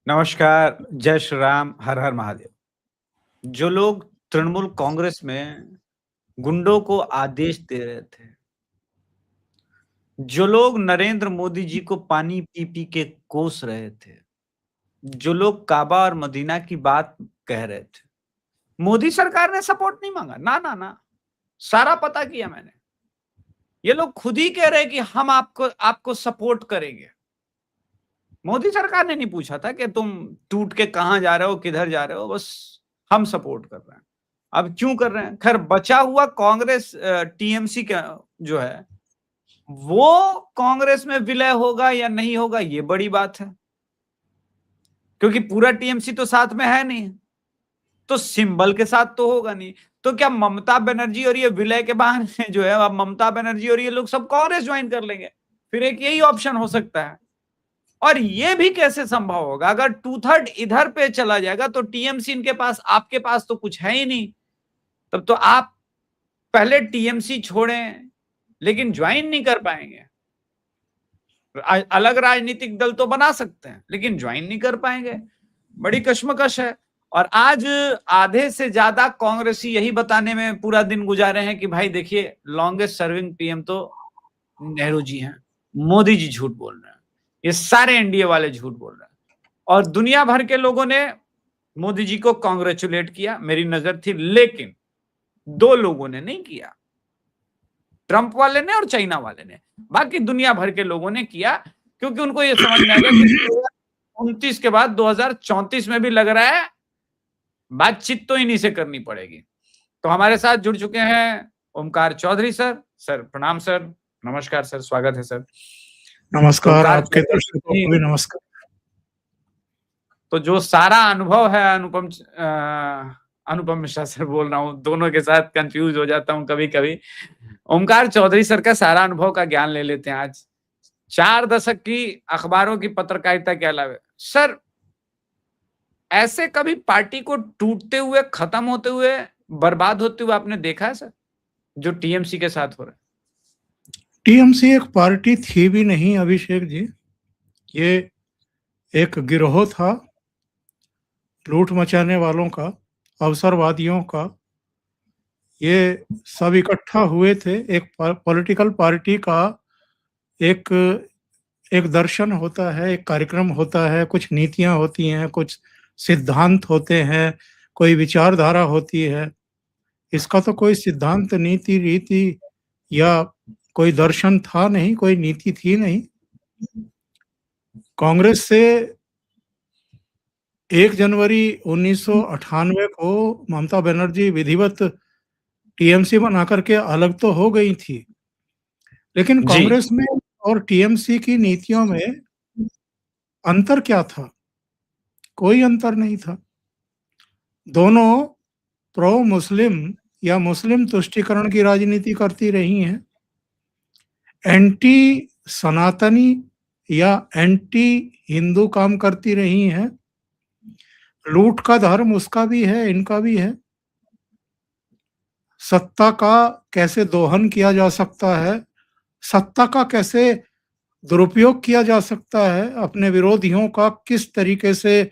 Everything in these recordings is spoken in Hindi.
नमस्कार, जय श्री राम, हर हर महादेव। जो लोग तृणमूल कांग्रेस में गुंडों को आदेश दे रहे थे, जो लोग नरेंद्र मोदी जी को पानी पी-पी के कोस रहे थे, जो लोग काबा और मदीना की बात कह रहे थे, मोदी सरकार ने सपोर्ट नहीं मांगा। ना, ना, ना, सारा पता किया मैंने। ये लोग खुद ही कह रहे हैं कि हम आपको आपको सपोर्ट करेंगे। मोदी सरकार ने नहीं पूछा था कि तुम टूट के कहाँ जा रहे हो, किधर जा रहे हो, बस हम सपोर्ट कर रहे हैं। अब क्यों कर रहे हैं? खैर बचा हुआ कांग्रेस टीएमसी का जो है, वो कांग्रेस में विलय होगा या नहीं होगा ये बड़ी बात है। क्योंकि पूरा टीएमसी तो साथ में है नहीं, तो सिंबल के साथ तो होगा नहीं। तो क्या ममता बनर्जी और ये विलय के बहाने जो है, अब ममता बनर्जी और ये लोग सब कांग्रेस ज्वाइन कर लेंगे? फिर एक यही ऑप्शन हो सकता है। और ये भी कैसे संभव होगा? अगर 2/3 इधर पे चला जाएगा तो टीएमसी इनके पास, आपके पास तो कुछ है ही नहीं। तब तो आप पहले टीएमसी छोड़ें, लेकिन ज्वाइन नहीं कर पाएंगे। अलग राजनीतिक दल तो बना सकते हैं, लेकिन ज्वाइन नहीं कर पाएंगे। बड़ी कश्मकश है। और आज आधे से ज्यादा कांग्रेसी यही बताने में पूरा दिन गुजारे हैं कि भाई देखिए, लॉन्गेस्ट सर्विंग पीएम तो नेहरू जी हैं, मोदी जी झूठ बोल रहे हैं, ये सारे एनडीए वाले झूठ बोल रहे हैं। और दुनिया भर के लोगों ने मोदी जी को कांग्रेचुलेट किया, मेरी नजर थी, लेकिन दो लोगों ने नहीं किया, ट्रंप वाले ने और चाइना वाले ने। बाकी दुनिया भर के लोगों ने किया, क्योंकि उनको ये समझ में आ गया कि 2029 के बाद 2034 में भी लग रहा है बातचीत तो इन्हीं से करनी पड़ेगी। तो हमारे साथ जुड़ चुके हैं ओमकार चौधरी सर। सर प्रणाम सर, नमस्कार सर, स्वागत है सर। नमस्कार, ओमकार आपके चौधरी दर्शकों को भी नमस्कार। तो जो सारा अनुभव है, अनुपम मिश्रा सर बोल रहा हूँ, दोनों के साथ कंफ्यूज हो जाता हूँ कभी कभी। ओमकार चौधरी सर का सारा अनुभव का ज्ञान ले लेते हैं आज। 4 दशक की अखबारों की पत्रकारिता के अलावा सर, ऐसे कभी पार्टी को टूटते हुए, खत्म होते हुए, बर्बाद होते हुए आपने देखा है सर, जो टीएमसी के साथ हो रहा है? टीएमसी एक पार्टी थी भी नहीं अभिषेक जी, ये एक गिरोह था लूट मचाने वालों का, अवसरवादियों का। ये सब इकट्ठा हुए थे। एक पॉलिटिकल पार्टी का एक एक दर्शन होता है, एक कार्यक्रम होता है, कुछ नीतियां होती हैं, कुछ सिद्धांत होते हैं, कोई विचारधारा होती है। इसका तो कोई सिद्धांत, नीति, रीति या कोई दर्शन था नहीं, कोई नीति थी नहीं। कांग्रेस से 1 जनवरी 1998 को ममता बनर्जी विधिवत टीएमसी बना करके अलग तो हो गई थी, लेकिन कांग्रेस में और टीएमसी की नीतियों में अंतर क्या था? कोई अंतर नहीं था। दोनों प्रो मुस्लिम या मुस्लिम तुष्टीकरण की राजनीति करती रही हैं। एंटी सनातनी या एंटी हिंदू काम करती रही हैं। लूट का धर्म उसका भी है, इनका भी है। सत्ता का कैसे दोहन किया जा सकता है, सत्ता का कैसे दुरुपयोग किया जा सकता है, अपने विरोधियों का किस तरीके से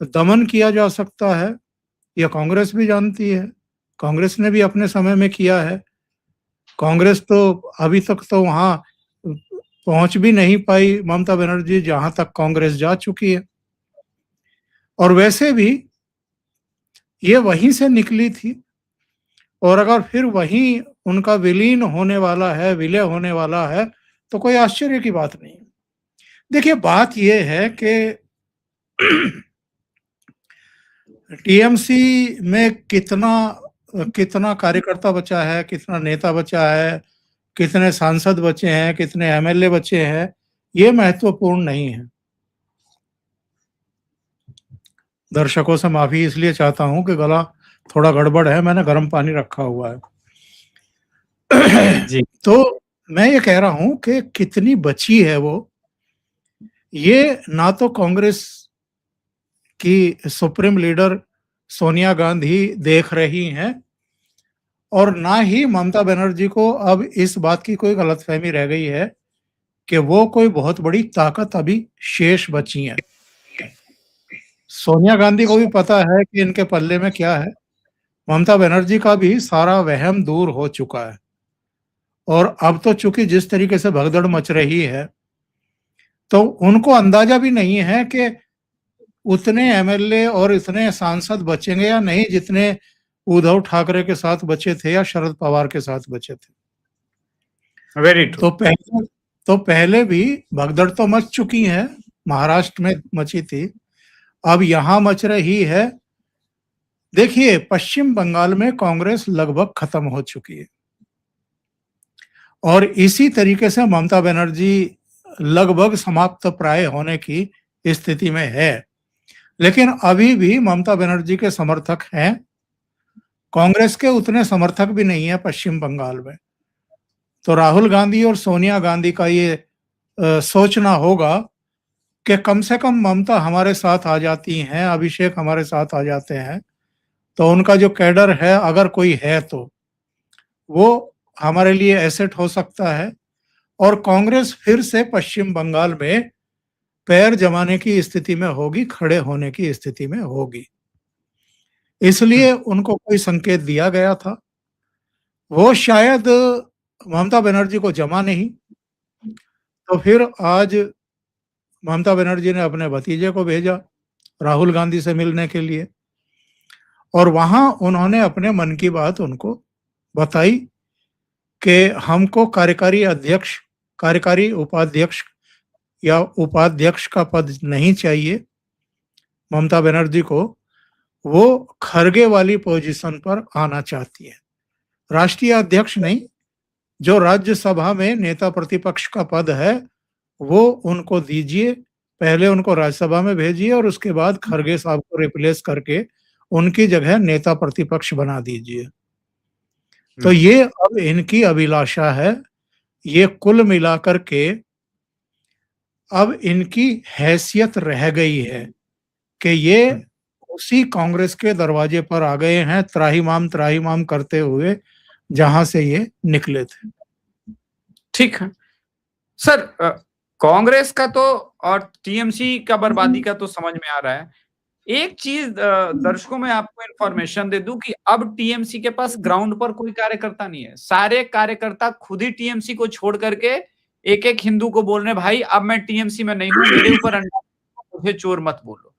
दमन किया जा सकता है, यह कांग्रेस भी जानती है। कांग्रेस ने भी अपने समय में किया है। कांग्रेस तो अभी तक तो वहां पहुंच भी नहीं पाई ममता बनर्जी जहां तक कांग्रेस जा चुकी है। और वैसे भी ये वहीं से निकली थी, और अगर फिर वहीं उनका विलीन होने वाला है, विलय होने वाला है, तो कोई आश्चर्य की बात नहीं। देखिए, बात यह है कि टीएमसी में कितना कार्यकर्ता बचा है, कितना नेता बचा है, कितने सांसद बचे हैं, कितने एमएलए बचे हैं, ये महत्वपूर्ण नहीं है। दर्शकों से माफी इसलिए चाहता हूं कि गला थोड़ा गड़बड़ है, मैंने गर्म पानी रखा हुआ है। जी। तो मैं ये कह रहा हूं कि कितनी बची है वो, ये ना तो कांग्रेस की सुप्रीम लीडर सोनिया गांधी देख रही हैं, और ना ही ममता बनर्जी को अब इस बात की कोई गलतफहमी रह गई है कि वो कोई बहुत बड़ी ताकत अभी शेष बची है। सोनिया गांधी को भी पता है कि इनके पल्ले में क्या है। ममता बनर्जी का भी सारा वहम दूर हो चुका है और अब तो चूंकि जिस तरीके से भगदड़ मच रही है, तो उनको अंदाजा भी नहीं है कि उतने एमएलए और इतने सांसद बचेंगे या नहीं जितने उद्धव ठाकरे के साथ बचे थे या शरद पवार के साथ बचे थे। Very true. तो पहले भी भगदड़ तो मच चुकी है, महाराष्ट्र में मची थी, अब यहां मच रही है। देखिए, पश्चिम बंगाल में कांग्रेस लगभग खत्म हो चुकी है और इसी तरीके से ममता बनर्जी लगभग समाप्त प्राय होने की स्थिति में है। लेकिन अभी भी ममता बनर्जी के समर्थक हैं, कांग्रेस के उतने समर्थक भी नहीं है पश्चिम बंगाल में। तो राहुल गांधी और सोनिया गांधी का ये सोचना होगा कि कम से कम ममता हमारे साथ आ जाती हैं, अभिषेक हमारे साथ आ जाते हैं, तो उनका जो कैडर है अगर कोई है तो वो हमारे लिए एसेट हो सकता है और कांग्रेस फिर से पश्चिम बंगाल में पैर जमाने की स्थिति में होगी, खड़े होने की स्थिति में होगी। इसलिए उनको कोई संकेत दिया गया था, वो शायद ममता बनर्जी को जमा नहीं, तो फिर आज ममता बनर्जी ने अपने भतीजे को भेजा राहुल गांधी से मिलने के लिए और वहां उन्होंने अपने मन की बात उनको बताई कि हमको कार्यकारी उपाध्यक्ष या उपाध्यक्ष का पद नहीं चाहिए, ममता बनर्जी को वो खरगे वाली पोजीशन पर आना चाहती है, राष्ट्रीय अध्यक्ष नहीं, जो राज्यसभा में नेता प्रतिपक्ष का पद है वो उनको दीजिए, पहले उनको राज्यसभा में भेजिए और उसके बाद खरगे साहब को रिप्लेस करके उनकी जगह नेता प्रतिपक्ष बना दीजिए। तो ये अब इनकी अभिलाषा है। ये कुल मिलाकर के अब इनकी हैसियत रह गई है कि ये उसी कांग्रेस के दरवाजे पर आ गए हैं, त्राहिमाम करते हुए जहां से ये निकले थे। ठीक है सर, कांग्रेस का तो और टीएमसी का बर्बादी का तो समझ में आ रहा है। एक चीज दर्शकों में आपको इन्फॉर्मेशन दे दूं कि अब टीएमसी के पास ग्राउंड पर कोई कार्यकर्ता नहीं है। सारे कार्यकर्ता खुद ही टीएमसी को छोड़ करके एक एक हिंदू को बोल रहे, भाई अब मैं टीएमसी में नहीं हूं, मेरे ऊपर मुझे चोर मत बोलो।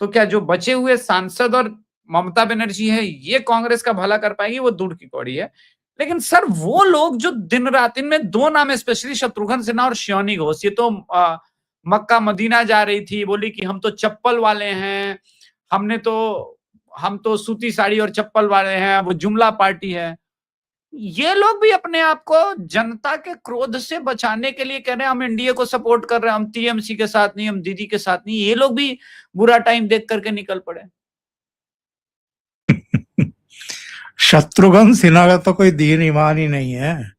तो क्या जो बचे हुए सांसद और ममता बनर्जी है ये कांग्रेस का भला कर पाएगी, वो दूर की कौड़ी है। लेकिन सर वो लोग जो दिन रात, इनमें दो नाम है स्पेशली, शत्रुघ्न सिन्हा और शिवानी घोष, ये तो मक्का मदीना जा रही थी, बोली कि हम तो चप्पल वाले हैं, हम तो सूती साड़ी और चप्पल वाले हैं, वो जुमला पार्टी है। ये लोग भी अपने आप को जनता के क्रोध से बचाने के लिए कह रहे हैं हम एनडीए को सपोर्ट कर रहे हैं, हम टीएमसी के साथ नहीं, हम दीदी के साथ नहीं। ये लोग भी बुरा टाइम देख करके निकल पड़े। शत्रुघ्न सिन्हा का तो कोई दीन ईमान ही नहीं है।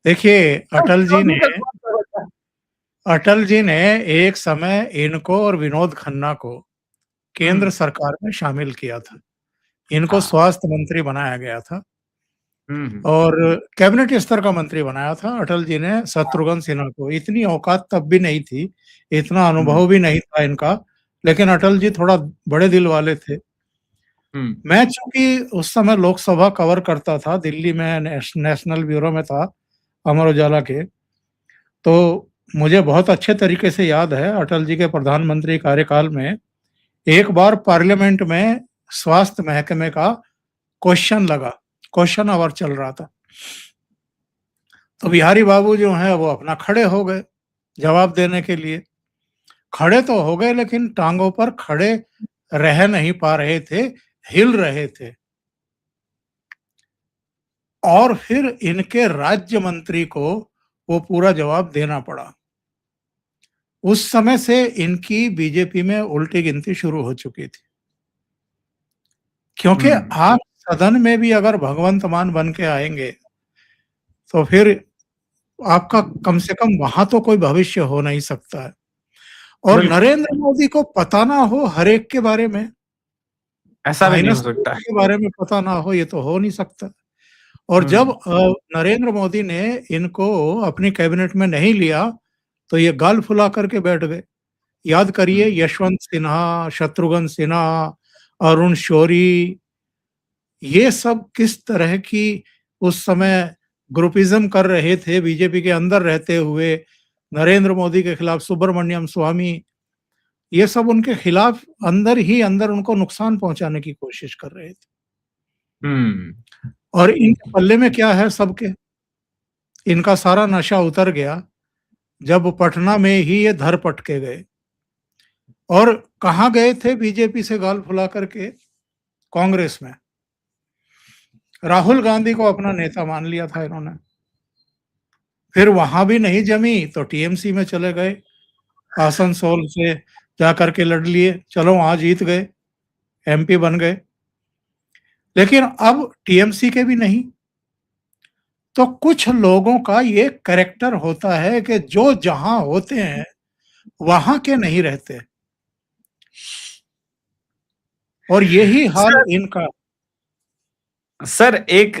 देखिए, अटल जी ने एक समय इनको और विनोद खन्ना को केंद्र सरकार में शामिल किया था। इनको स्वास्थ्य मंत्री बनाया गया था और कैबिनेट स्तर का मंत्री बनाया था अटल जी ने शत्रुघ्न सिन्हा को। इतनी औकात तब भी नहीं थी, इतना अनुभव भी नहीं था इनका, लेकिन अटल जी थोड़ा बड़े दिल वाले थे। मैं चूंकि उस समय लोकसभा कवर करता था, दिल्ली में नेशनल ब्यूरो में था अमर उजाला के, तो मुझे बहुत अच्छे तरीके से याद है अटल जी के प्रधानमंत्री कार्यकाल में एक बार पार्लियामेंट में स्वास्थ्य महकमे का क्वेश्चन आवर चल रहा था, तो बिहारी बाबू जो है वो अपना खड़े हो गए जवाब देने के लिए। खड़े तो हो गए लेकिन टांगों पर खड़े रह नहीं पा रहे थे, हिल रहे थे। और फिर इनके राज्य मंत्री को वो पूरा जवाब देना पड़ा। उस समय से इनकी बीजेपी में उल्टी गिनती शुरू हो चुकी थी, क्योंकि आप सदन में भी अगर भगवंत मान बन के आएंगे तो फिर आपका कम से कम वहां तो कोई भविष्य हो नहीं सकता है। और नरेंद्र मोदी को पता ना हो हर एक के बारे में, ऐसा भी नहीं हो सकता के बारे में पता ना हो, ये तो हो नहीं सकता। और जब नरेंद्र मोदी ने इनको अपनी कैबिनेट में नहीं लिया तो ये गाल फुला करके बैठ गए। याद करिए यशवंत सिन्हा, शत्रुघ्न सिन्हा, अरुण शौरी, ये सब किस तरह की उस समय ग्रुपिज्म कर रहे थे बीजेपी के अंदर रहते हुए। नरेंद्र मोदी के खिलाफ सुब्रमण्यम स्वामी, ये सब उनके खिलाफ अंदर ही अंदर उनको नुकसान पहुंचाने की कोशिश कर रहे थे। और इनके पल्ले में क्या है सबके, इनका सारा नशा उतर गया जब पटना में ही ये धर पटके गए। और कहाँ गए थे बीजेपी से गाल फुला करके? कांग्रेस में। राहुल गांधी को अपना नेता मान लिया था इन्होंने। फिर वहां भी नहीं जमी तो टीएमसी में चले गए, आसनसोल से जाकर के लड़ लिए, चलो वहां जीत गए, एमपी बन गए। लेकिन अब टीएमसी के भी नहीं। तो कुछ लोगों का ये कैरेक्टर होता है कि जो जहां होते हैं वहां के नहीं रहते, और यही हाल इनका। सर एक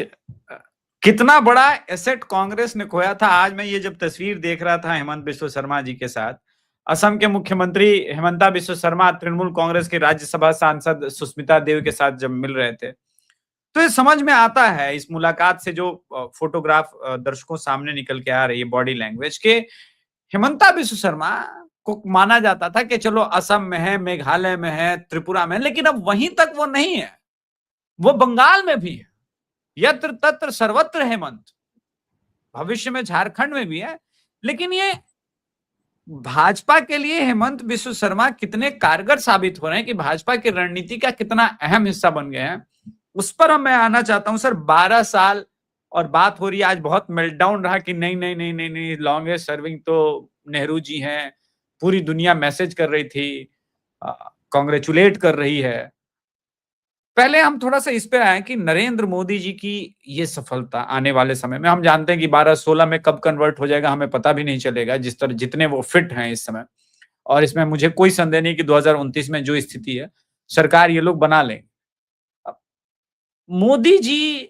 कितना बड़ा एसेट कांग्रेस ने खोया था। आज मैं ये जब तस्वीर देख रहा था हेमंत बिस्व शर्मा जी के साथ, असम के मुख्यमंत्री हेमंता बिस्व शर्मा तृणमूल कांग्रेस के राज्यसभा सांसद सुष्मिता देव के साथ जब मिल रहे थे, तो ये समझ में आता है इस मुलाकात से, जो फोटोग्राफ दर्शकों सामने निकल के आ रही है, बॉडी लैंग्वेज के, हेमंता बिस्व शर्मा को माना जाता था कि चलो असम में है, मेघालय में है, त्रिपुरा में है, लेकिन अब वहीं तक वो नहीं है, वो बंगाल में भी है, यत्र तत्र सर्वत्र हेमंत, भविष्य में झारखंड में भी है। लेकिन ये भाजपा के लिए हेमंत बिस्व शर्मा कितने कारगर साबित हो रहे हैं कि भाजपा की रणनीति का कितना अहम हिस्सा बन गए हैं, उस पर मैं आना चाहता हूं। सर 12 साल और बात हो रही है, आज बहुत मेल्टडाउन रहा कि नहीं नहीं नहीं नहीं नहीं, लॉन्गेस्ट सर्विंग तो नेहरू जी हैं, पूरी दुनिया मैसेज कर रही थी, कांग्रेचुलेट कर रही है। पहले हम थोड़ा सा इस पे आए कि नरेंद्र मोदी जी की ये सफलता आने वाले समय में, हम जानते हैं कि 12-16 में कब कन्वर्ट हो जाएगा हमें पता भी नहीं चलेगा, जिस तरह जितने वो फिट हैं इस समय। और इसमें मुझे कोई संदेह नहीं कि 2029 में जो स्थिति है सरकार ये लोग बना लेंगे। मोदी जी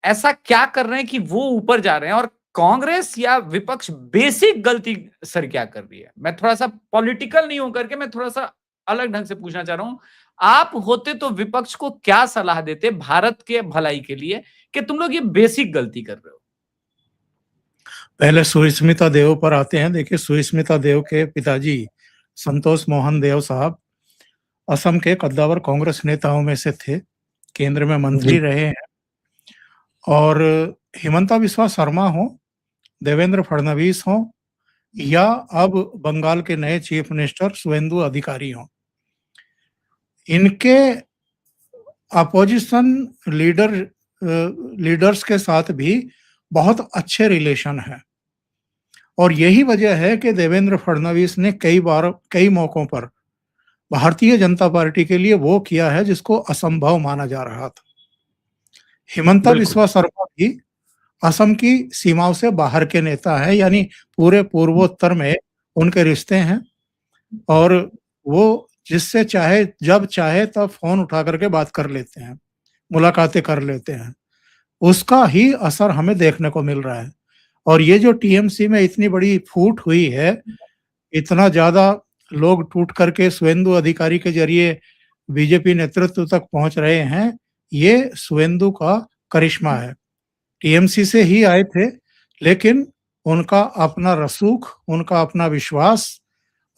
ऐसा क्या कर रहे हैं कि वो ऊपर जा रहे हैं, और कांग्रेस या विपक्ष बेसिक गलती सर क्या कर रही है? मैं थोड़ा सा पॉलिटिकल नहीं होकर के मैं थोड़ा सा अलग ढंग से पूछना चाह रहा हूं। आप होते तो विपक्ष को क्या सलाह देते भारत के भलाई के लिए कि तुम लोग ये बेसिक गलती कर रहे हो? पहले सुष्मिता देव पर आते हैं। देखिए, सुष्मिता देव के पिताजी संतोष मोहन देव साहब असम के कद्दावर कांग्रेस नेताओं में से थे, केंद्र में मंत्री रहे हैं। और हिमंता बिस्वा शर्मा हो, देवेंद्र फडणवीस हो, या अब बंगाल के नए चीफ मिनिस्टर शुवेंदु अधिकारी हो, इनके अपोजिशन लीडर्स के साथ भी बहुत अच्छे रिलेशन है। और यही वजह है कि देवेंद्र फडणवीस ने कई मौकों पर भारतीय जनता पार्टी के लिए वो किया है जिसको असंभव माना जा रहा था। हिमंता बिस्वा शर्मा भी असम की सीमाओं से बाहर के नेता हैं, यानी पूरे पूर्वोत्तर में उनके रिश्ते हैं, और वो जिससे चाहे जब चाहे तब फोन उठा करके बात कर लेते हैं, मुलाकातें कर लेते हैं। उसका ही असर हमें देखने को मिल रहा है। और ये जो टीएमसी में इतनी बड़ी फूट हुई है, इतना ज्यादा लोग टूट करके शुवेंदु अधिकारी के जरिए बीजेपी नेतृत्व तक पहुंच रहे हैं, ये शुवेंदु का करिश्मा है। टीएमसी से ही आए थे, लेकिन उनका अपना रसूख, उनका अपना विश्वास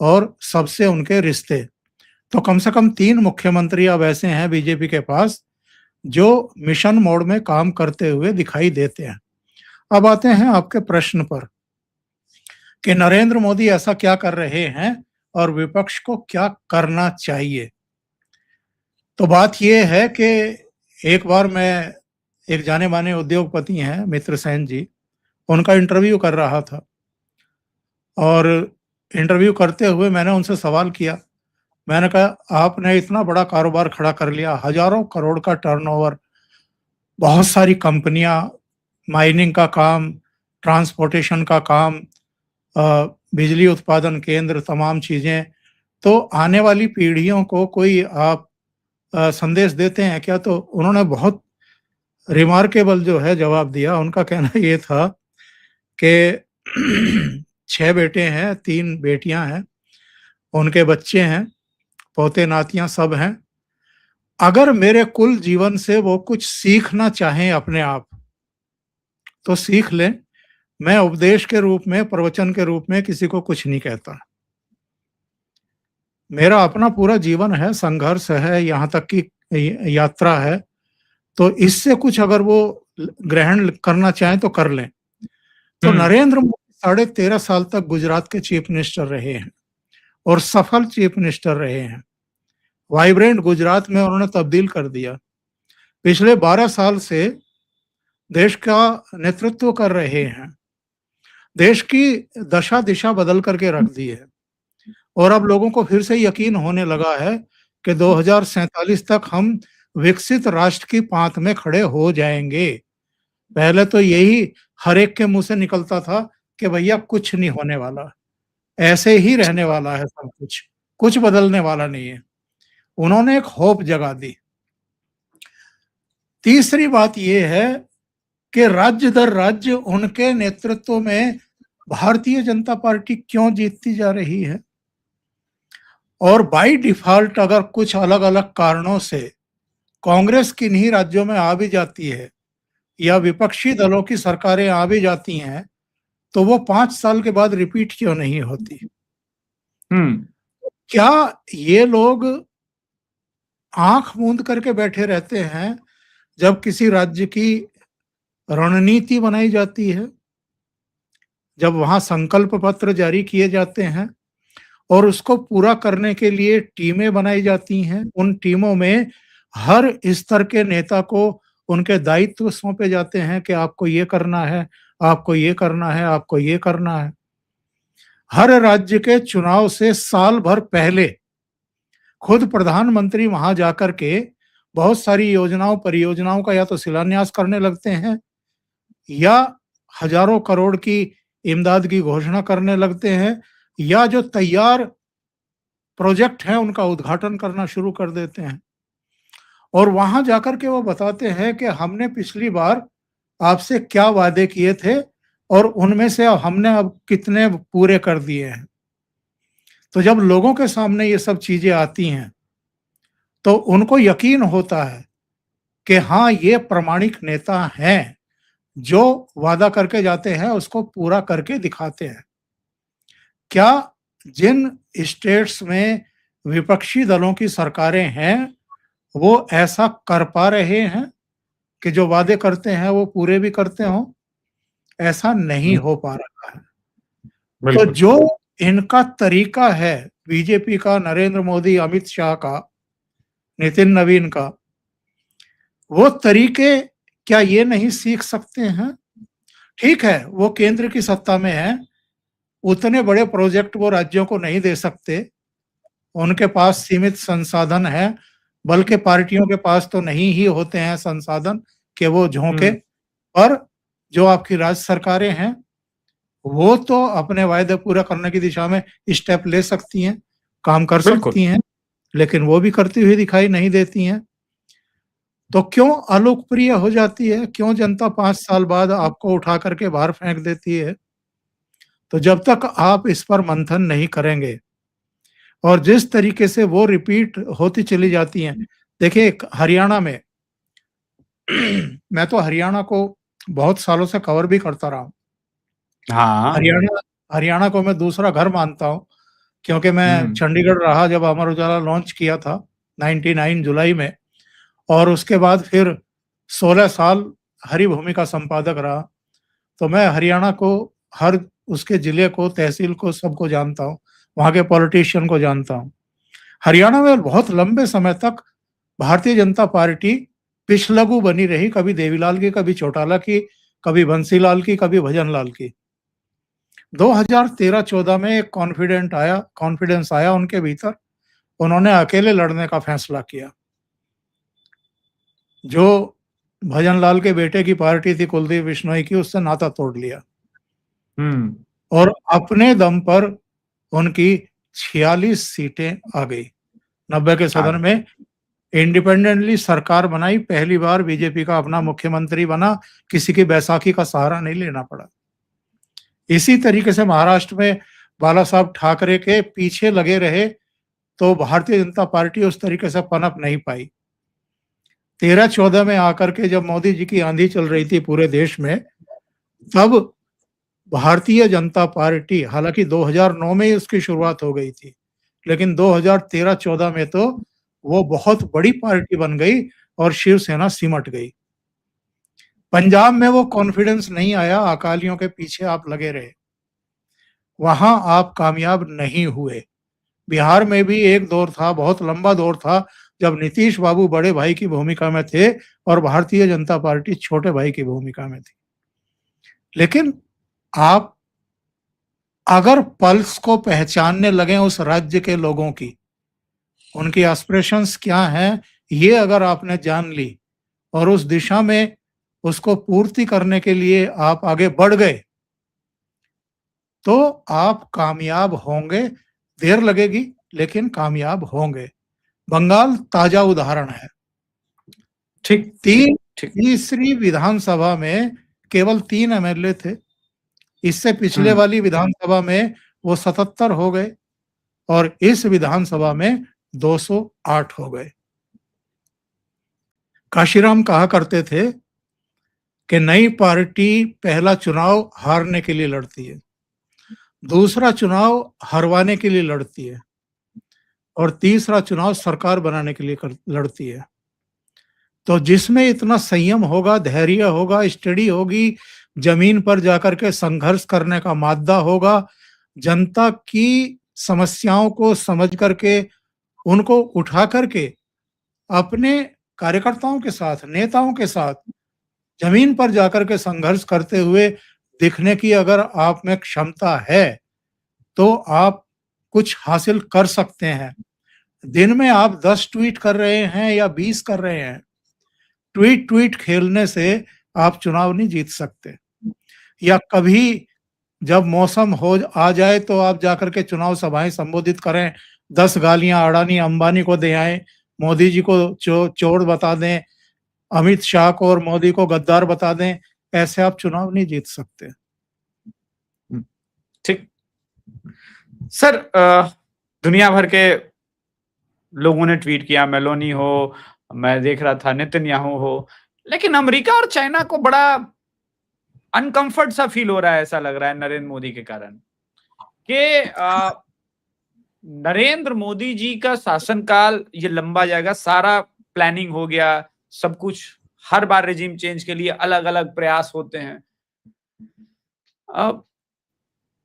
और सबसे उनके रिश्ते। तो कम से कम 3 मुख्यमंत्री अब ऐसे हैं बीजेपी के पास जो मिशन मोड में काम करते हुए दिखाई देते हैं। अब आते हैं आपके प्रश्न पर कि नरेंद्र मोदी ऐसा क्या कर रहे हैं और विपक्ष को क्या करना चाहिए। तो बात यह है कि एक बार मैं, एक जाने माने उद्योगपति हैं मित्र सेन जी, उनका इंटरव्यू कर रहा था, और इंटरव्यू करते हुए मैंने उनसे सवाल किया। मैंने कहा, आपने इतना बड़ा कारोबार खड़ा कर लिया, हजारों करोड़ का टर्नओवर, बहुत सारी कंपनियां, माइनिंग का काम, ट्रांसपोर्टेशन का काम, बिजली उत्पादन केंद्र, तमाम चीजें, तो आने वाली पीढ़ियों को कोई आप संदेश देते हैं क्या? तो उन्होंने बहुत रिमार्केबल जो है जवाब दिया। उनका कहना ये था कि 6 बेटे हैं, 3 बेटियां हैं, उनके बच्चे हैं, पोते नातियां सब हैं। अगर मेरे कुल जीवन से वो कुछ सीखना चाहें अपने आप, तो सीख लें। मैं उपदेश के रूप में, प्रवचन के रूप में किसी को कुछ नहीं कहता। मेरा अपना पूरा जीवन है, संघर्ष है, यहाँ तक की यात्रा है। तो इससे कुछ अगर वो ग्रहण करना चाहें तो कर लें। तो नरेंद्र मोदी 13.5 साल तक गुजरात के चीफ मिनिस्टर रहे हैं और सफल चीफ मिनिस्टर रहे हैं। वाइब्रेंट गुजरात में उन्होंने तब्दील कर दिया। पिछले 12 साल से देश का नेतृत्व कर रहे हैं। देश की दशा दिशा बदल करके रख दी है और अब लोगों को फिर से यकीन होने लगा है कि 2047 तक हम विकसित राष्ट्र की पांत में खड़े हो जाएंगे। पहले तो यही हर एक के मुंह से निकलता था कि भैया कुछ नहीं होने वाला, ऐसे ही रहने वाला है सब कुछ बदलने वाला नहीं है। उन्होंने एक होप जगा दी। तीसरी बात यह है कि राज्य दर राज्य उनके नेतृत्व में भारतीय जनता पार्टी क्यों जीतती जा रही है, और बाय डिफॉल्ट अगर कुछ अलग अलग कारणों से कांग्रेस किन्हीं राज्यों में आ भी जाती है या विपक्षी दलों की सरकारें आ भी जाती हैं, तो वो 5 साल के बाद रिपीट क्यों नहीं होती? क्या ये लोग आंख मूंद करके बैठे रहते हैं जब किसी राज्य की रणनीति बनाई जाती है, जब वहां संकल्प पत्र जारी किए जाते हैं और उसको पूरा करने के लिए टीमें बनाई जाती हैं? उन टीमों में हर स्तर के नेता को उनके दायित्व सौंपे जाते हैं कि आपको ये करना है, आपको ये करना है, आपको ये करना है। हर राज्य के चुनाव से साल भर पहले खुद प्रधानमंत्री वहां जाकर के बहुत सारी योजनाओं परियोजनाओं का या तो शिलान्यास करने लगते हैं या हजारों करोड़ की इमदाद की घोषणा करने लगते हैं, या जो तैयार प्रोजेक्ट हैं उनका उद्घाटन करना शुरू कर देते हैं। और वहां जाकर के वो बताते हैं कि हमने पिछली बार आपसे क्या वादे किए थे और उनमें से हमने अब कितने पूरे कर दिए हैं। तो जब लोगों के सामने ये सब चीजें आती हैं तो उनको यकीन होता है कि हाँ, ये प्रामाणिक नेता हैं, जो वादा करके जाते हैं उसको पूरा करके दिखाते हैं। क्या जिन स्टेट्स में विपक्षी दलों की सरकारें हैं वो ऐसा कर पा रहे हैं कि जो वादे करते हैं वो पूरे भी करते हों? ऐसा नहीं हो पा रहा है। तो जो इनका तरीका है, बीजेपी का, नरेंद्र मोदी, अमित शाह का, नितिन नवीन का, वो तरीके क्या ये नहीं सीख सकते हैं? ठीक है, वो केंद्र की सत्ता में है, उतने बड़े प्रोजेक्ट वो राज्यों को नहीं दे सकते, उनके पास सीमित संसाधन है, बल्कि पार्टियों के पास तो नहीं ही होते हैं संसाधन कि वो झोंके। पर जो आपकी राज्य सरकारें हैं वो तो अपने वायदे पूरा करने की दिशा में स्टेप ले सकती हैं, काम कर सकती हैं, लेकिन वो भी करती हुई दिखाई नहीं देती हैं। तो क्यों अलोकप्रिय हो जाती है? क्यों जनता 5 साल बाद आपको उठा करके बाहर फेंक देती है? तो जब तक आप इस पर मंथन नहीं करेंगे और जिस तरीके से वो रिपीट होती चली जाती हैं, देखिए हरियाणा में मैं तो हरियाणा को बहुत सालों से कवर भी करता रहा हूँ। हाँ, हरियाणा को मैं दूसरा घर मानता हूँ, क्योंकि मैं चंडीगढ़ रहा जब अमर उजाला लॉन्च किया था 99 जुलाई में, और उसके बाद फिर 16 साल हरिभूमि का संपादक रहा। तो मैं हरियाणा को, हर उसके जिले को, तहसील को, सबको जानता हूँ, वहाँ के पॉलिटिशियन को जानता हूँ। हरियाणा में बहुत लंबे समय तक भारतीय जनता पार्टी पिछलगू बनी रही, कभी देवीलाल की, कभी चौटाला की, कभी बंसीलाल की, कभी भजनलाल की। 2013-14 में एक कॉन्फिडेंस आया उनके भीतर, उन्होंने अकेले लड़ने का फैसला किया। जो भजनलाल के बेटे की पार्टी थी कुलदीप बिश्नोई की, उससे नाता तोड़ लिया और अपने दम पर उनकी 46 सीटें आ गई। 90 के सदन में इंडिपेंडेंटली सरकार बनाई, पहली बार बीजेपी का अपना मुख्यमंत्री बना, किसी की बैसाखी का सहारा नहीं लेना पड़ा। इसी तरीके से महाराष्ट्र में बाला साहब ठाकरे के पीछे लगे रहे तो भारतीय जनता पार्टी उस तरीके से पनप नहीं पाई। 13-14 में आकर के जब मोदी जी की आंधी चल रही थी पूरे देश में, तब भारतीय जनता पार्टी, हालांकि 2009 में ही उसकी शुरुआत हो गई थी, लेकिन 2013-14 में तो वो बहुत बड़ी पार्टी बन गई और शिवसेना सिमट गई। पंजाब में वो कॉन्फिडेंस नहीं आया, अकालियों के पीछे आप लगे रहे, वहां आप कामयाब नहीं हुए। बिहार में भी एक दौर था, बहुत लंबा दौर था, जब नीतीश बाबू बड़े भाई की भूमिका में थे और भारतीय जनता पार्टी छोटे भाई की भूमिका में थी। लेकिन आप अगर पल्स को पहचानने लगे उस राज्य के लोगों की, उनकी एस्पिरेशंस क्या हैं, ये अगर आपने जान ली और उस दिशा में उसको पूर्ति करने के लिए आप आगे बढ़ गए, तो आप कामयाब होंगे। देर लगेगी लेकिन कामयाब होंगे। बंगाल ताजा उदाहरण है। ठीक ठीक। ठीक। तीसरी विधानसभा में केवल 3 एमएलए थे। इससे पिछले वाली विधानसभा में वो 77 हो गए और इस विधानसभा में 208 हो गए। काशीराम कहा करते थे कि नई पार्टी पहला चुनाव हारने के लिए लड़ती है, दूसरा चुनाव हरवाने के लिए लड़ती है और तीसरा चुनाव सरकार बनाने के लिए लड़ती है। तो जिसमें इतना संयम होगा, धैर्य होगा, स्टडी होगी, जमीन पर जाकर के संघर्ष करने का मादा होगा, जनता की समस्याओं को समझ करके उनको उठा करके अपने कार्यकर्ताओं के साथ, नेताओं के साथ जमीन पर जाकर के संघर्ष करते हुए दिखने की अगर आप में क्षमता है तो आप कुछ हासिल कर सकते हैं। दिन में आप 10 ट्वीट कर रहे हैं या 20 कर रहे हैं, ट्वीट खेलने से आप चुनाव नहीं जीत सकते। या कभी जब मौसम हो आ जाए तो आप जाकर के चुनाव सभाएं संबोधित करें, 10 गालियां अडानी अंबानी को दे आए, मोदी जी को चोर बता दें, अमित शाह को और मोदी को गद्दार बता दें, ऐसे आप चुनाव नहीं जीत सकते। ठीक सर, दुनिया भर के लोगों ने ट्वीट किया, मेलोनी हो, मैं देख रहा था नेतन्याहू हो, लेकिन अमेरिका और चाइना को बड़ा अनकंफर्ट सा फील हो रहा है, ऐसा लग रहा है नरेंद्र मोदी के कारण कि नरेंद्र मोदी जी का शासनकाल ये लंबा जाएगा, सारा प्लानिंग हो गया, सब कुछ, हर बार रेजिम चेंज के लिए अलग अलग प्रयास होते हैं। अब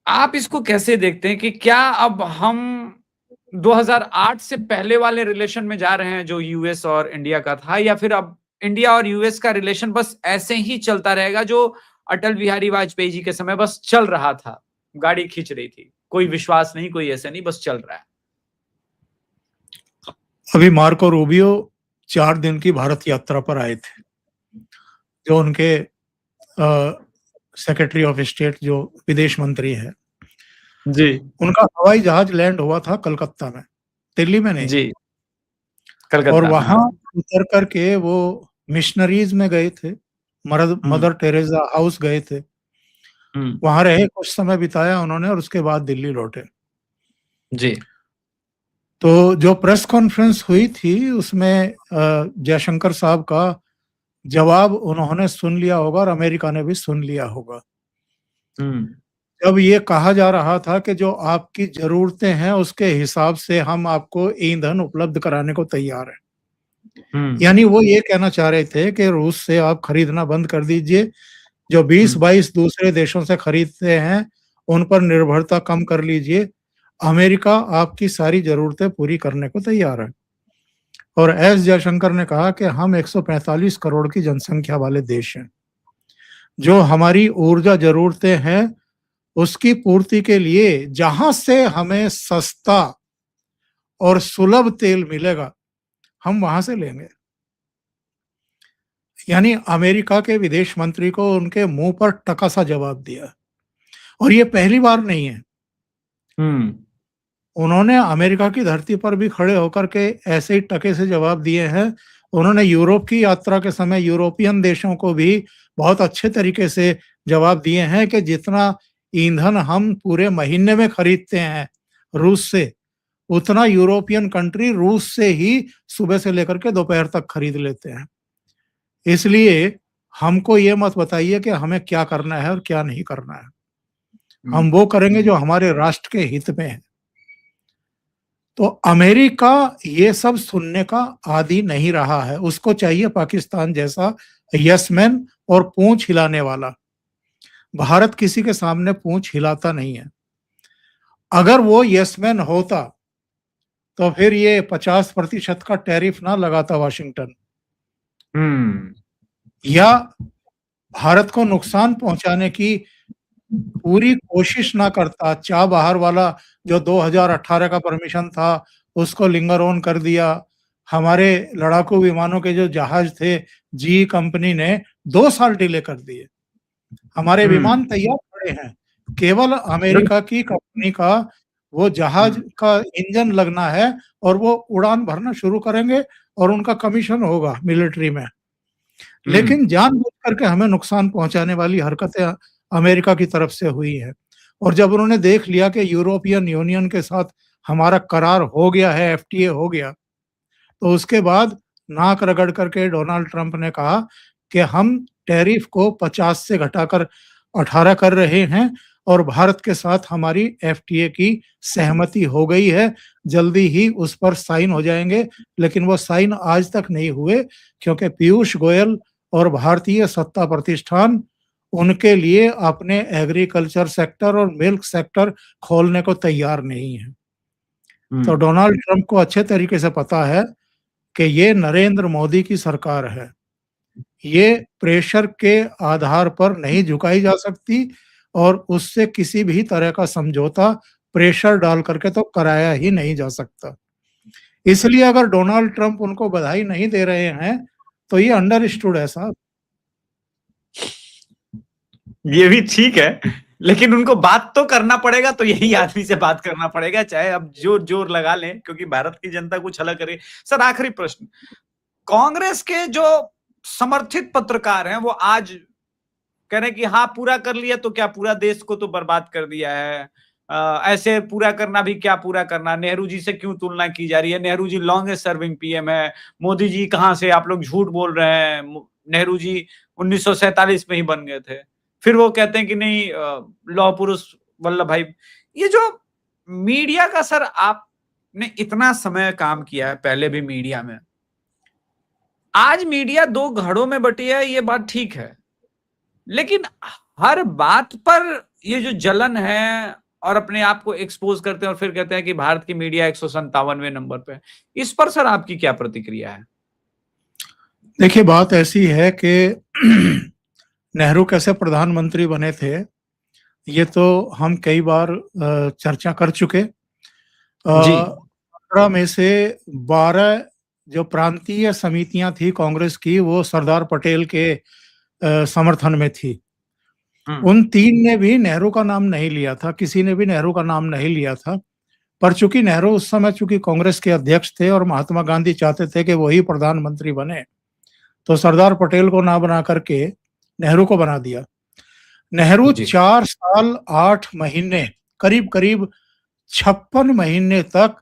आप इसको कैसे देखते हैं कि क्या अब हम 2008 से पहले वाले रिलेशन में जा रहे हैं जो यूएस और इंडिया का था, या फिर अब इंडिया और यूएस का रिलेशन बस ऐसे ही चलता रहेगा जो अटल बिहारी वाजपेयी जी के समय बस चल रहा था, गाड़ी खींच रही थी, कोई विश्वास नहीं, कोई ऐसे नहीं, बस चल रहा है। अभी मार्को रूबियो 4 दिन की भारत यात्रा पर आए थे, जो उनके सेक्रेटरी ऑफ स्टेट जो विदेश मंत्री है जी, उनका हवाई जहाज लैंड हुआ था कलकत्ता में, दिल्ली में नहीं जी, कलकत्ता और में, वहां हाँ। उतर करके वो मिशनरीज में गए थे, मदर टेरेसा हाउस गए थे, वहां रहे, कुछ समय बिताया उन्होंने और उसके बाद दिल्ली लौटे। जी। तो जो प्रेस कॉन्फ्रेंस हुई थी उसमें जयशंकर साहब का जवाब उन्होंने सुन लिया होगा और अमेरिका ने भी सुन लिया होगा। जब ये कहा जा रहा था कि जो आपकी जरूरतें हैं उसके हिसाब से हम आपको ईंधन उपलब्ध कराने को तैयार हैं, यानी वो ये कहना चाह रहे थे कि रूस से आप खरीदना बंद कर दीजिए, जो 20-22 दूसरे देशों से खरीदते हैं उन पर निर्भरता कम कर लीजिए, अमेरिका आपकी सारी जरूरतें पूरी करने को तैयार है। और एस जयशंकर ने कहा कि हम 145 करोड़ की जनसंख्या वाले देश हैं, जो हमारी ऊर्जा जरूरतें हैं उसकी पूर्ति के लिए जहां से हमें सस्ता और सुलभ तेल मिलेगा हम वहां से लेंगे। यानी अमेरिका के विदेश मंत्री को उनके मुंह पर टका सा जवाब दिया, और ये पहली बार नहीं है। उन्होंने अमेरिका की धरती पर भी खड़े होकर के ऐसे ही टके से जवाब दिए हैं। उन्होंने यूरोप की यात्रा के समय यूरोपियन देशों को भी बहुत अच्छे तरीके से जवाब दिए हैं कि जितना ईंधन हम पूरे महीने में खरीदते हैं रूस से, उतना यूरोपियन कंट्री रूस से ही सुबह से लेकर के दोपहर तक खरीद लेते हैं। इसलिए हमको ये मत बताइए कि हमें क्या करना है और क्या नहीं करना है। हम वो करेंगे जो हमारे राष्ट्र के हित में है। तो अमेरिका ये सब सुनने का आदी नहीं रहा है। उसको चाहिए पाकिस्तान जैसा यस मैन और पूंछ हिलाने वाला। भारत किसी के सामने पूंछ हिलाता नहीं है। अगर वो यस मैन होता तो फिर ये 50% का टैरिफ ना लगाता वाशिंगटन, या भारत को नुकसान पहुंचाने की पूरी कोशिश ना करता। चाबहार वाला जो 2018 का परमिशन था उसको लिंगर ऑन कर दिया। हमारे लड़ाकू विमानों के जो जहाज थे जी कंपनी ने 2 साल डिले कर दिए। हमारे विमान तैयार पड़े हैं, केवल अमेरिका की कंपनी का वो जहाज का इंजन लगना है और वो उड़ान भरना शुरू करेंगे और उनका कमीशन होगा मिलिट्री में। लेकिन जानबूझ करके हमें नुकसान पहुंचाने वाली हरकतें अमेरिका की तरफ से हुई है। और जब उन्होंने देख लिया कि यूरोपियन यूनियन के साथ हमारा करार हो गया है, एफटीए हो गया, तो उसके बाद नाक रगड़ करके डोनाल्ड ट्रंप ने कहा कि हम टैरिफ को 50 से घटाकर 18 कर रहे हैं और भारत के साथ हमारी एफटीए की सहमति हो गई है, जल्दी ही उस पर साइन हो जाएंगे। लेकिन वो साइन आज तक नहीं हुए क्योंकि पीयूष गोयल और भारतीय सत्ता प्रतिष्ठान उनके लिए अपने एग्रीकल्चर सेक्टर और मिल्क सेक्टर खोलने को तैयार नहीं है। तो डोनाल्ड ट्रंप को अच्छे तरीके से पता है कि ये नरेंद्र मोदी की सरकार है, ये प्रेशर के आधार पर नहीं झुकाई जा सकती और उससे किसी भी तरह का समझौता प्रेशर डाल करके तो कराया ही नहीं जा सकता। इसलिए अगर डोनाल्ड ट्रंप उनको बधाई नहीं दे रहे हैं तो ये अंडरस्टूड है साहब। ये भी ठीक है, लेकिन उनको बात तो करना पड़ेगा, तो यही आदमी से बात करना पड़ेगा, चाहे अब जोर जोर लगा लें, क्योंकि भारत की जनता कुछ अलग करे। सर आखिरी प्रश्न, कांग्रेस के जो समर्थित पत्रकार हैं वो आज कह रहे हैं कि हाँ पूरा कर लिया तो क्या, पूरा देश को तो बर्बाद कर दिया है, ऐसे पूरा करना भी क्या पूरा करना, नेहरू जी से क्यों तुलना की जा रही है, Nehru ji longest serving PM है, मोदी जी कहां से, आप लोग झूठ बोल रहे हैं, नेहरू जी 1947 में ही बन गए थे। फिर वो कहते हैं कि नहीं लौह पुरुष वल्लभ भाई। ये जो मीडिया का, सर आपने इतना समय काम किया है पहले भी मीडिया में, आज मीडिया 2 घड़ों में बटी है, ये बात ठीक है, लेकिन हर बात पर ये जो जलन है और अपने आप को एक्सपोज करते हैं और फिर कहते हैं कि भारत की मीडिया 157वें नंबर पे, इस पर सर आपकी क्या प्रतिक्रिया है? देखिए बात ऐसी है कि नेहरू कैसे प्रधानमंत्री बने थे ये तो हम कई बार चर्चा कर चुके। 15 में से 12 जो प्रांतीय समितियां थी कांग्रेस की वो सरदार पटेल के समर्थन में थी। उन 3 ने भी नेहरू का नाम नहीं लिया था, किसी ने भी नेहरू का नाम नहीं लिया था। पर चूंकि नेहरू उस समय चूंकि कांग्रेस के अध्यक्ष थे और महात्मा गांधी चाहते थे कि वही प्रधानमंत्री बने, तो सरदार पटेल को ना बना करके नेहरू को बना दिया। नेहरू 4 साल 8 महीने, करीब करीब 56 महीने तक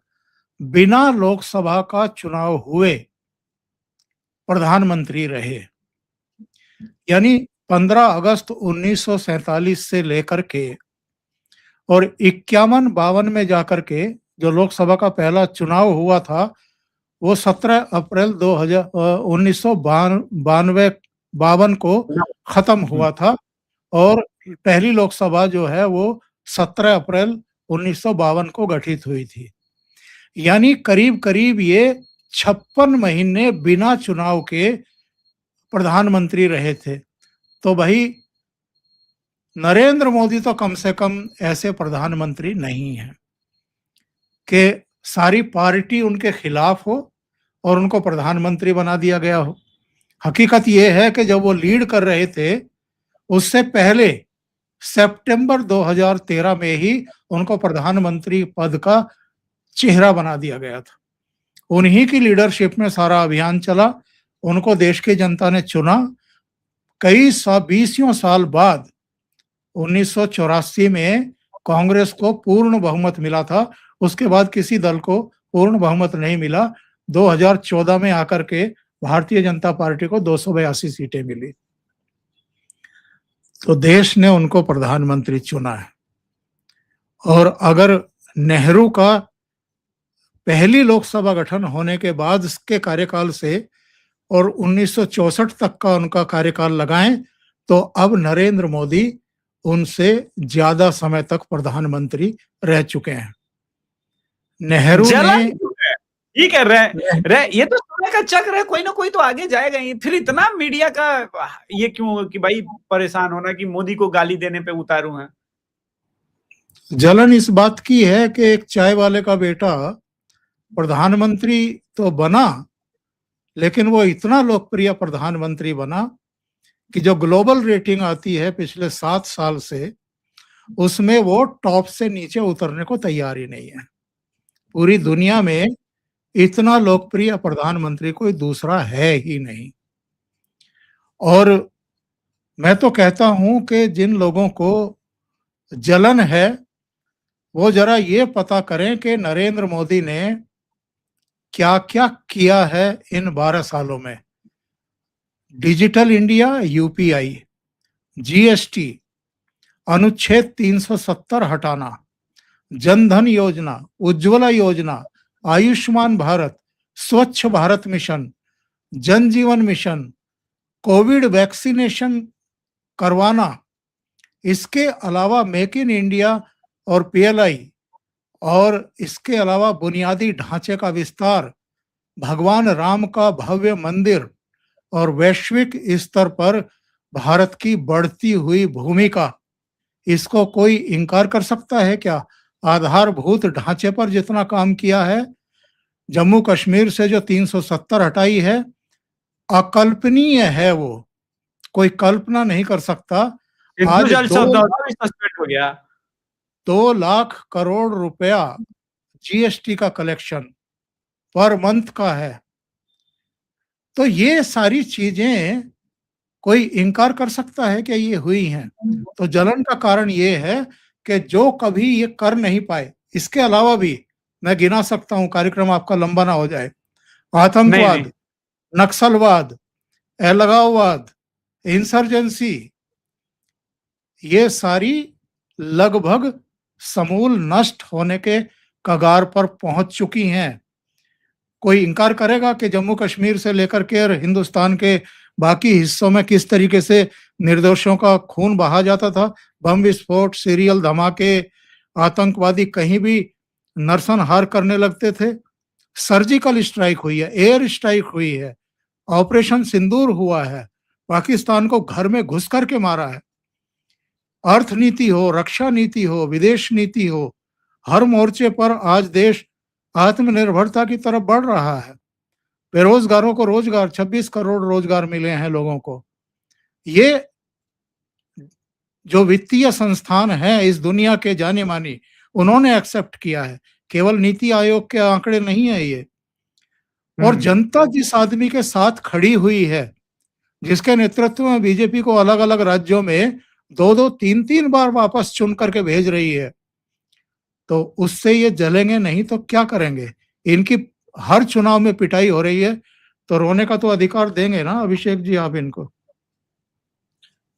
बिना लोकसभा का चुनाव हुए प्रधानमंत्री रहे। यानी 15 अगस्त 1947 से लेकर के और 51-52 में जाकर के जो लोकसभा का पहला चुनाव हुआ था वो 17 अप्रैल 1952 को खत्म हुआ था और पहली लोकसभा जो है वो 17 अप्रैल 1952 को गठित हुई थी। यानी करीब करीब ये 56 महीने बिना चुनाव के प्रधानमंत्री रहे थे। तो भाई नरेंद्र मोदी तो कम से कम ऐसे प्रधानमंत्री नहीं है कि सारी पार्टी उनके खिलाफ हो और उनको प्रधानमंत्री बना दिया गया हो। हकीकत यह है कि जब वो लीड कर रहे थे उससे पहले सितंबर 2013 में ही उनको प्रधानमंत्री पद का चेहरा बना दिया गया था। उन्हीं की लीडरशिप में सारा अभियान चला, उनको देश की जनता ने चुना। कई 20 साल बाद 1984 में कांग्रेस को पूर्ण बहुमत मिला था, उसके बाद किसी दल को पूर्ण बहुमत नहीं मिला। 2014 में आकर के भारतीय जनता पार्टी को 282 सीटें मिली, तो देश ने उनको प्रधानमंत्री चुना है। और अगर नेहरू का पहली लोकसभा गठन होने के बाद इसके कार्यकाल से और 1964 तक का उनका कार्यकाल लगाएं, तो अब नरेंद्र मोदी उनसे ज्यादा समय तक प्रधानमंत्री रह चुके हैं। नेहरू ने ठीक है रहे ये तो समय का चक्र है, कोई ना कोई तो आगे जाएगा ही। फिर इतना मीडिया का ये क्यों हो कि भाई परेशान होना कि मोदी को गाली देने पे उतारू हैं? जलन इस बात की है कि एक चाय वाले का बेटा प्रधानमंत्री तो बना, लेकिन वो इतना लोकप्रिय प्रधानमंत्री बना कि जो ग्लोबल रेटिंग आती है पिछले 7 साल से, उसमें वो टॉप से नीचे उतरने को तैयार ही नहीं है। पूरी दुनिया में इतना लोकप्रिय प्रधानमंत्री कोई दूसरा है ही नहीं। और मैं तो कहता हूं कि जिन लोगों को जलन है वो जरा ये पता करें कि नरेंद्र मोदी ने क्या क्या किया है इन 12 सालों में। डिजिटल इंडिया, यूपीआई, जीएसटी, अनुच्छेद 370 हटाना, जनधन योजना, उज्ज्वला योजना, आयुष्मान भारत, स्वच्छ भारत मिशन, जन जीवन मिशन, कोविड वैक्सीनेशन करवाना, इसके अलावा मेक इन इंडिया और पीएलआई, और इसके अलावा बुनियादी ढांचे का विस्तार, भगवान राम का भव्य मंदिर और वैश्विक स्तर पर भारत की बढ़ती हुई भूमिका, इसको कोई इनकार कर सकता है क्या? आधारभूत ढांचे पर जितना काम किया है, जम्मू कश्मीर से जो 370 हटाई है, अकल्पनीय है। वो कोई कल्पना नहीं कर सकता। आज 2 लाख करोड़ रुपया जीएसटी का कलेक्शन पर मंथ का है। तो ये सारी चीजें कोई इनकार कर सकता है कि ये हुई हैं? तो जलन का कारण ये है कि जो कभी ये कर नहीं पाए, इसके अलावा भी मैं गिना सकता हूं, कार्यक्रम आपका लंबा ना हो जाए। आतंकवाद, नक्सलवाद, अलगाववाद, इंसर्जेंसी, ये सारी लगभग समूल नष्ट होने के कगार पर पहुंच चुकी हैं। कोई इनकार करेगा कि जम्मू कश्मीर से लेकर के हिंदुस्तान के बाकी हिस्सों में किस तरीके से निर्दोषों का खून बहा जाता था? बम विस्फोट, सीरियल धमाके, आतंकवादी कहीं भी नरसंहार करने लगते थे। सर्जिकल स्ट्राइक हुई है, एयर स्ट्राइक हुई है, ऑपरेशन सिंदूर हुआ है, पाकिस्तान को घर में घुस करके मारा है। अर्थ नीति हो, रक्षा नीति हो, विदेश नीति हो, हर मोर्चे पर आज देश आत्मनिर्भरता की तरफ बढ़ रहा है। बेरोजगारों को रोजगार, 26 करोड़ रोजगार मिले हैं लोगों को। ये जो वित्तीय संस्थान है इस दुनिया के जाने मानी, उन्होंने एक्सेप्ट किया है, केवल नीति आयोग के आंकड़े नहीं है ये। और जनता जिस आदमी के साथ खड़ी हुई है, जिसके नेतृत्व में बीजेपी को अलग अलग राज्यों में 2-2, 3-3 बार वापस चुन करके भेज रही है, तो उससे ये जलेंगे नहीं तो क्या करेंगे? इनकी हर चुनाव में पिटाई हो रही है, तो रोने का तो अधिकार देंगे ना अभिषेक जी आप इनको।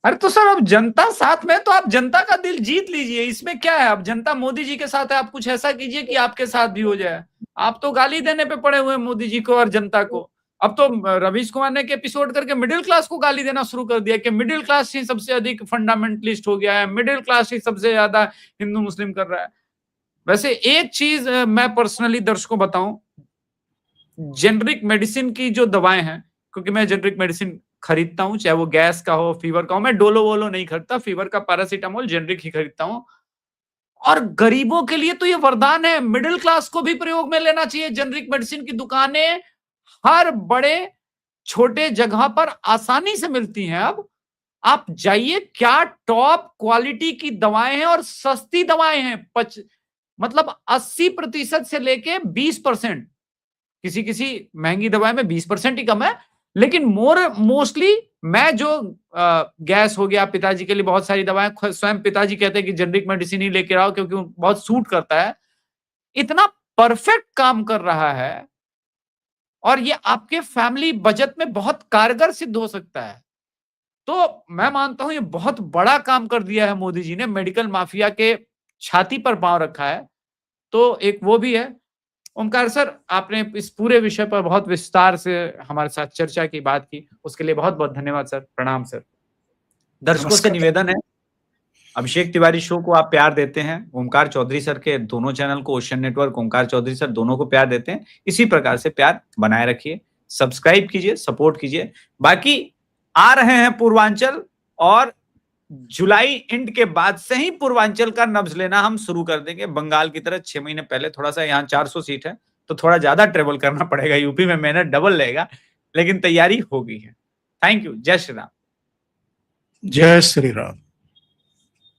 अरे तो सर, अब जनता साथ में, तो आप जनता का दिल जीत लीजिए, इसमें क्या है? अब जनता मोदी जी के साथ है, आप कुछ ऐसा कीजिए कि आपके साथ भी हो जाए। आप तो गाली देने पे पड़े हुए हैं मोदी जी को और जनता को। अब तो रवीश कुमार ने एक एपिसोड करके मिडिल क्लास को गाली देना शुरू कर दिया कि मिडिल क्लास ही सबसे अधिक फंडामेंटलिस्ट हो गया है, मिडिल क्लास ही सबसे ज्यादा हिंदू मुस्लिम कर रहा है। वैसे एक चीज मैं पर्सनली दर्शकों बताऊं, जेनरिक मेडिसिन की जो दवाएं हैं, क्योंकि मैं जेनरिक मेडिसिन खरीदता हूं, चाहे वो गैस का हो, फीवर का हो, मैं डोलो वोलो नहीं खरीदता, फीवर का पैरासीटामोल जेनरिक ही खरीदता हूं। और गरीबों के लिए तो ये वरदान है, मिडिल क्लास को भी प्रयोग में लेना चाहिए। जेनरिक मेडिसिन की दुकानें हर बड़े छोटे जगह पर आसानी से मिलती हैं। अब आप जाइए, क्या टॉप क्वालिटी की दवाएं हैं और सस्ती दवाएं हैं। मतलब 80% से लेके 20%, किसी किसी महंगी दवाएं में 20% ही कम है, लेकिन मोस्टली मैं जो गैस हो गया, पिताजी के लिए बहुत सारी दवाएं, स्वयं पिताजी कहते हैं कि जेनरिक मेडिसिन ही लेके आओ क्योंकि बहुत सूट करता है, इतना परफेक्ट काम कर रहा है और ये आपके फैमिली बजट में बहुत कारगर सिद्ध हो सकता है। तो मैं मानता हूं ये बहुत बड़ा काम कर दिया है मोदी जी ने, मेडिकल माफिया के छाती पर पांव रखा है। तो एक वो भी है। ओमकार सर, आपने इस पूरे विषय पर बहुत विस्तार से हमारे साथ चर्चा की, बात की, उसके लिए बहुत बहुत धन्यवाद सर। प्रणाम सर। दर्शकों से नमस्कार। निवेदन है, अभिषेक तिवारी शो को आप प्यार देते हैं, ओमकार चौधरी सर के दोनों चैनल को, ocean network, Omkar Chaudhary sir, दोनों को प्यार देते हैं। इसी प्रकार से प्यार बनाए रखिए, सब्सक्राइब कीजिए, सपोर्ट कीजिए। बाकी आ रहे हैं पूर्वांचल, और जुलाई एंड के बाद से ही पूर्वांचल का नब्ज लेना हम शुरू कर देंगे। बंगाल की तरह 6 महीने पहले, थोड़ा सा यहाँ 400 सीट है तो थोड़ा ज्यादा ट्रेवल करना पड़ेगा, यूपी में मेहनत डबल लगेगा, लेकिन तैयारी हो गई है। Thank you. जय श्री राम। जय श्री राम।